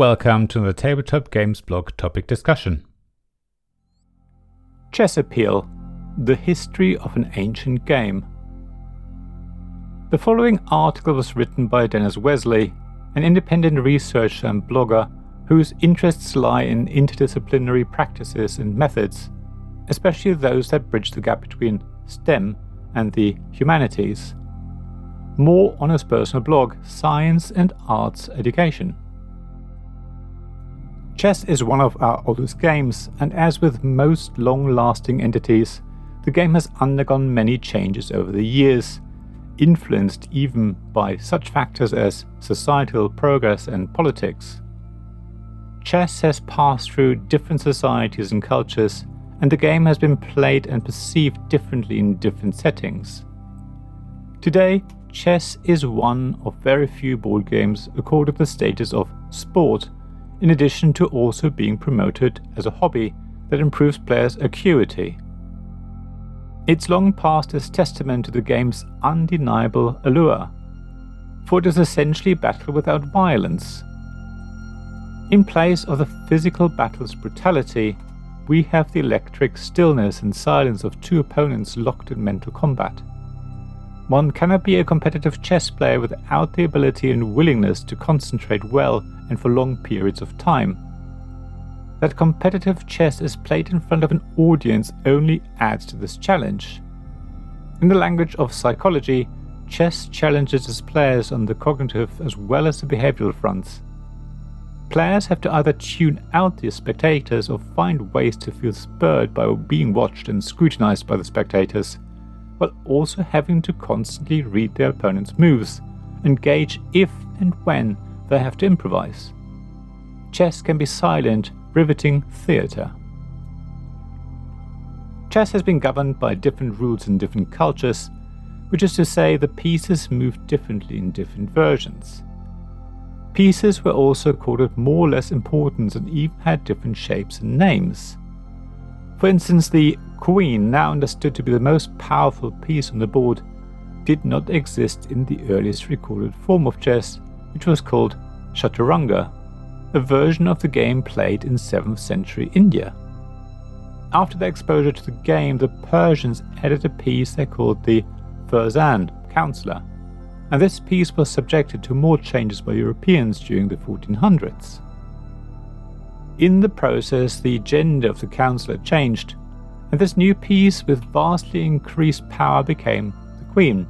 welcome to the Tabletop Games blog topic discussion. Chess Appeal: The History of an Ancient Game. The following article was written by Dennis Wesley, an independent researcher and blogger whose interests lie in interdisciplinary practices and methods, especially those that bridge the gap between STEM and the humanities. More on his personal blog, Science and Arts Education. Chess is one of our oldest games, and as with most long-lasting entities, the game has undergone many changes over the years, influenced even by such factors as societal progress and politics. Chess has passed through different societies and cultures, and the game has been played and perceived differently in different settings. Today, chess is one of very few board games accorded the status of sport, in addition to also being promoted as a hobby that improves players' acuity. It's long passed as testament to the game's undeniable allure, for it is essentially battle without violence. In place of the physical battle's brutality, we have the electric stillness and silence of two opponents locked in mental combat. One cannot be a competitive chess player without the ability and willingness to concentrate well and for long periods of time. That competitive chess is played in front of an audience only adds to this challenge. In the language of psychology, chess challenges its players on the cognitive as well as the behavioral fronts. Players have to either tune out the spectators or find ways to feel spurred by being watched and scrutinized by the spectators, while also having to constantly read their opponent's moves and gauge if and when they have to improvise. Chess can be silent, riveting theatre. Chess has been governed by different rules in different cultures, which is to say the pieces move differently in different versions. Pieces were also accorded more or less importance and even had different shapes and names. For instance, the queen, now understood to be the most powerful piece on the board, did not exist in the earliest recorded form of chess, which was called chaturanga, a version of the game played in 7th century India. After their exposure to the game, the Persians added a piece they called the farzan, counselor, and this piece was subjected to more changes by Europeans during the 1400s. In the process, the gender of the counselor changed, and this new piece with vastly increased power became the queen.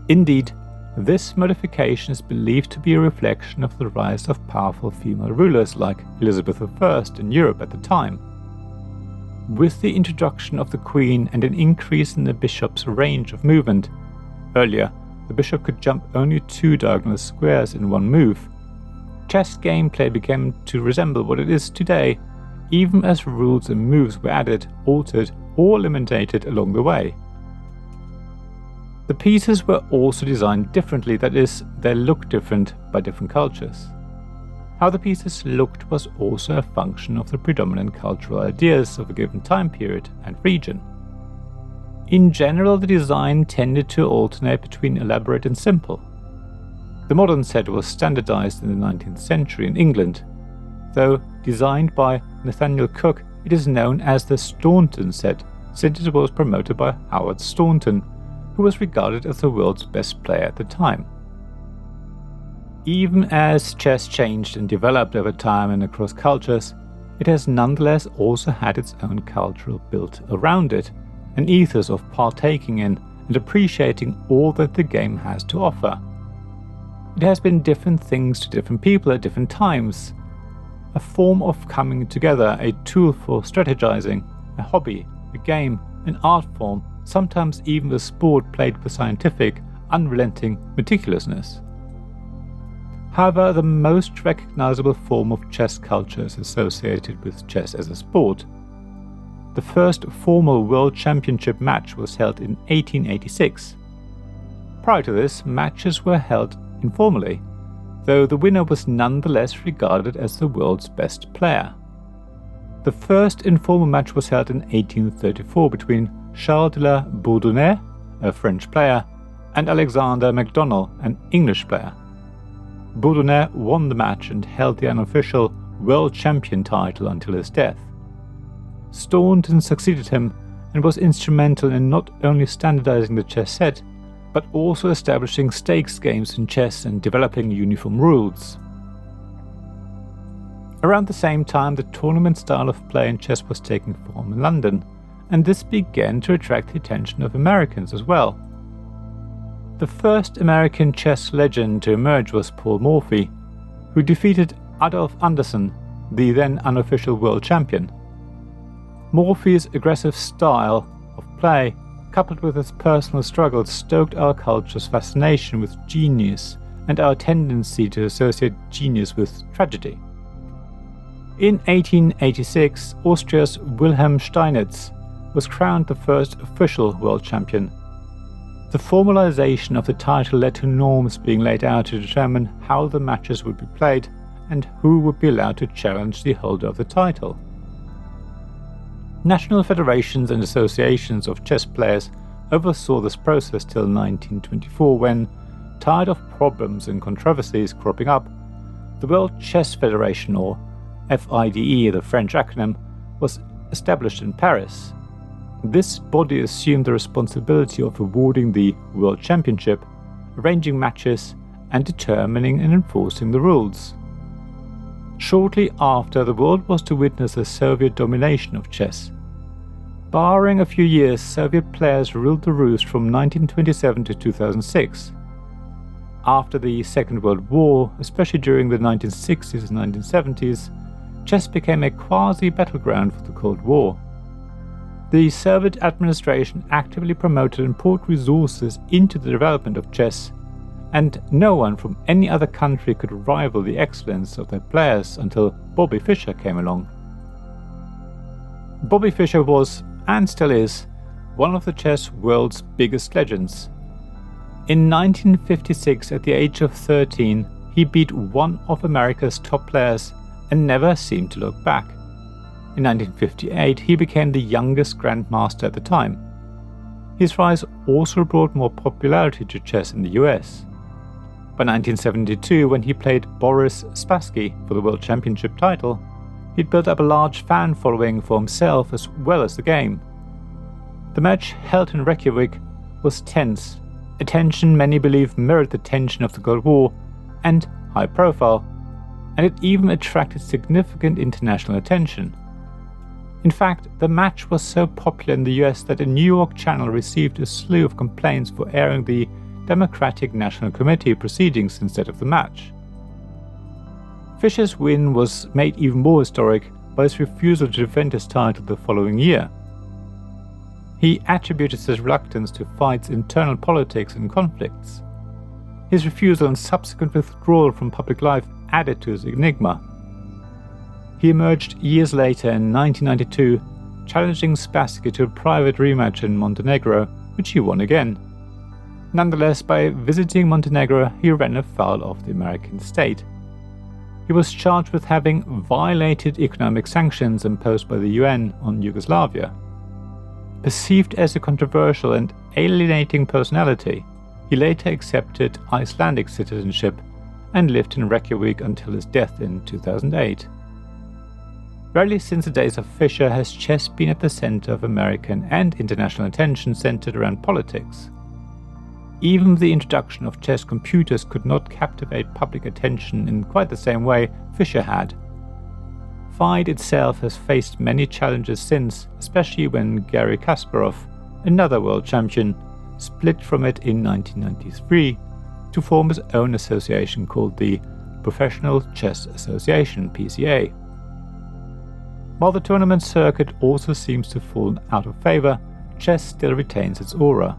Indeed, this modification is believed to be a reflection of the rise of powerful female rulers like Elizabeth I in Europe at the time. With the introduction of the queen and an increase in the bishop's range of movement, earlier the bishop could jump only 2 diagonal squares in one move, chess gameplay began to resemble what it is today, even as rules and moves were added, altered, or eliminated along the way. The pieces were also designed differently, that is, they looked different by different cultures. How the pieces looked was also a function of the predominant cultural ideas of a given time period and region. In general, the design tended to alternate between elaborate and simple. The modern set was standardized in the 19th century in England. Though designed by Nathaniel Cook, it is known as the Staunton set, since it was promoted by Howard Staunton, who was regarded as the world's best player at the time. Even as chess changed and developed over time and across cultures, it has nonetheless also had its own cultural built around it, an ethos of partaking in and appreciating all that the game has to offer. It has been different things to different people at different times. A form of coming together, a tool for strategizing, a hobby, a game, an art form, sometimes even the sport played with scientific, unrelenting meticulousness. However, the most recognizable form of chess culture is associated with chess as a sport. The first formal World Championship match was held in 1886. Prior to this, matches were held informally, though the winner was nonetheless regarded as the world's best player. The first informal match was held in 1834 between Charles de la Bourdonnais, a French player, and Alexander MacDonald, an English player. Bourdonnais won the match and held the unofficial world champion title until his death. Staunton succeeded him and was instrumental in not only standardizing the chess set, but also establishing stakes games in chess and developing uniform rules. Around the same time, the tournament style of play in chess was taking form in London, and this began to attract the attention of Americans as well. The first American chess legend to emerge was Paul Morphy, who defeated Adolf Anderssen, the then unofficial world champion. Morphy's aggressive style of play, coupled with his personal struggles, stoked our culture's fascination with genius and our tendency to associate genius with tragedy. In 1886, Austria's Wilhelm Steinitz was crowned the first official world champion. The formalization of the title led to norms being laid out to determine how the matches would be played and who would be allowed to challenge the holder of the title. National federations and associations of chess players oversaw this process till 1924 when, tired of problems and controversies cropping up, the World Chess Federation, or FIDE, the French acronym, was established in Paris. This body assumed the responsibility of awarding the World Championship, arranging matches, and determining and enforcing the rules. Shortly after, the world was to witness a Soviet domination of chess. Barring a few years, Soviet players ruled the roost from 1927 to 2006. After the Second World War, especially during the 1960s and 1970s, chess became a quasi-battleground for the Cold War. The Soviet administration actively promoted and poured resources into the development of chess, and no one from any other country could rival the excellence of their players until Bobby Fischer came along. Bobby Fischer was, and still is, one of the chess world's biggest legends. In 1956, at the age of 13, he beat one of America's top players and never seemed to look back. In 1958, he became the youngest grandmaster at the time. His rise also brought more popularity to chess in the US. By 1972, when he played Boris Spassky for the World Championship title, he'd built up a large fan following for himself as well as the game. The match, held in Reykjavik, was tense, a tension many believe mirrored the tension of the Cold War, and high profile, and it even attracted significant international attention. In fact, the match was so popular in the US that a New York channel received a slew of complaints for airing the Democratic National Committee proceedings instead of the match. Fischer's win was made even more historic by his refusal to defend his title the following year. He attributed his reluctance to FIDE's internal politics and conflicts. His refusal and subsequent withdrawal from public life added to his enigma. He emerged years later in 1992, challenging Spassky to a private rematch in Montenegro, which he won again. Nonetheless, by visiting Montenegro, he ran afoul of the American state. He was charged with having violated economic sanctions imposed by the UN on Yugoslavia. Perceived as a controversial and alienating personality, he later accepted Icelandic citizenship and lived in Reykjavik until his death in 2008. Rarely since the days of Fischer has chess been at the center of American and international attention centered around politics. Even the introduction of chess computers could not captivate public attention in quite the same way Fischer had. FIDE itself has faced many challenges since, especially when Garry Kasparov, another world champion, split from it in 1993 to form his own association called the Professional Chess Association, PCA. While the tournament circuit also seems to have fallen out of favor, chess still retains its aura.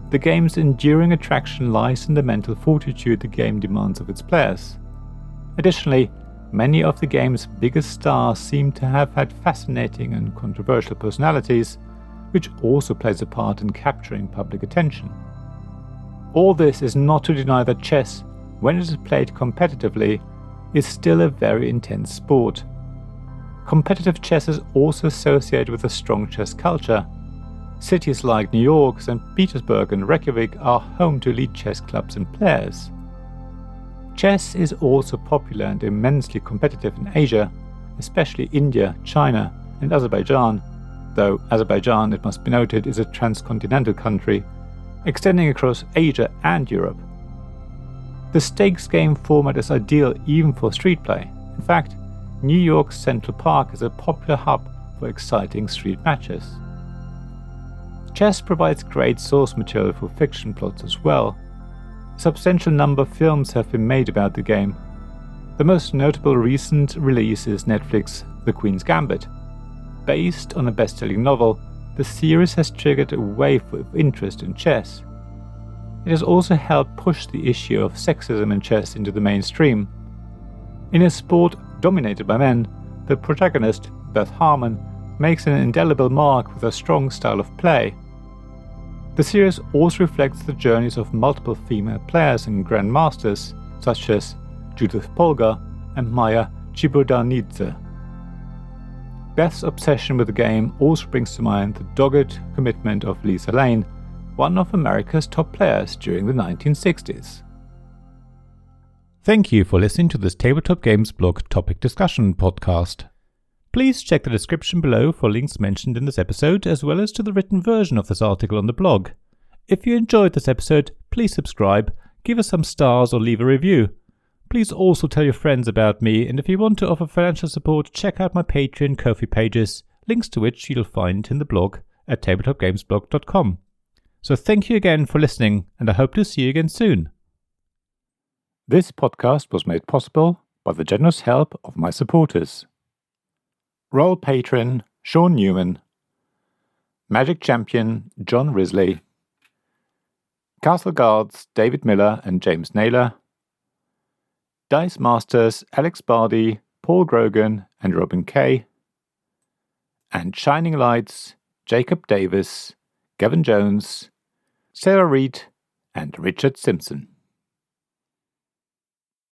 The game's enduring attraction lies in the mental fortitude the game demands of its players. Additionally, many of the game's biggest stars seem to have had fascinating and controversial personalities, which also plays a part in capturing public attention. All this is not to deny that chess, when it is played competitively, is still a very intense sport. Competitive chess is also associated with a strong chess culture. Cities like New York, St. Petersburg and Reykjavik are home to elite chess clubs and players. Chess is also popular and immensely competitive in Asia, especially India, China, and Azerbaijan, though Azerbaijan, it must be noted, is a transcontinental country, extending across Asia and Europe. The stakes game format is ideal even for street play. In fact, New York's Central Park is a popular hub for exciting street matches. Chess provides great source material for fiction plots as well. A substantial number of films have been made about the game. The most notable recent release is Netflix's The Queen's Gambit. Based on a best-selling novel, the series has triggered a wave of interest in chess. It has also helped push the issue of sexism in chess into the mainstream. In a sport dominated by men, the protagonist, Beth Harmon, makes an indelible mark with a strong style of play. The series also reflects the journeys of multiple female players and grandmasters, such as Judith Polgar and Maya Chibudanidze. Beth's obsession with the game also brings to mind the dogged commitment of Lisa Lane, one of America's top players during the 1960s. Thank you for listening to this Tabletop Games blog topic discussion podcast. Please check the description below for links mentioned in this episode, as well as to the written version of this article on the blog. If you enjoyed this episode, please subscribe, give us some stars or leave a review. Please also tell your friends about me, and if you want to offer financial support, check out my Patreon and Ko-fi pages, links to which you'll find in the blog at tabletopgamesblog.com. So thank you again for listening, and I hope to see you again soon. This podcast was made possible by the generous help of my supporters. Royal Patron Sean Newman, Magic Champion John Risley, Castle Guards David Miller and James Naylor, Dice Masters Alex Bardi, Paul Grogan and Robin Kay, and Shining Lights Jacob Davis, Gavin Jones, Sarah Reed and Richard Simpson.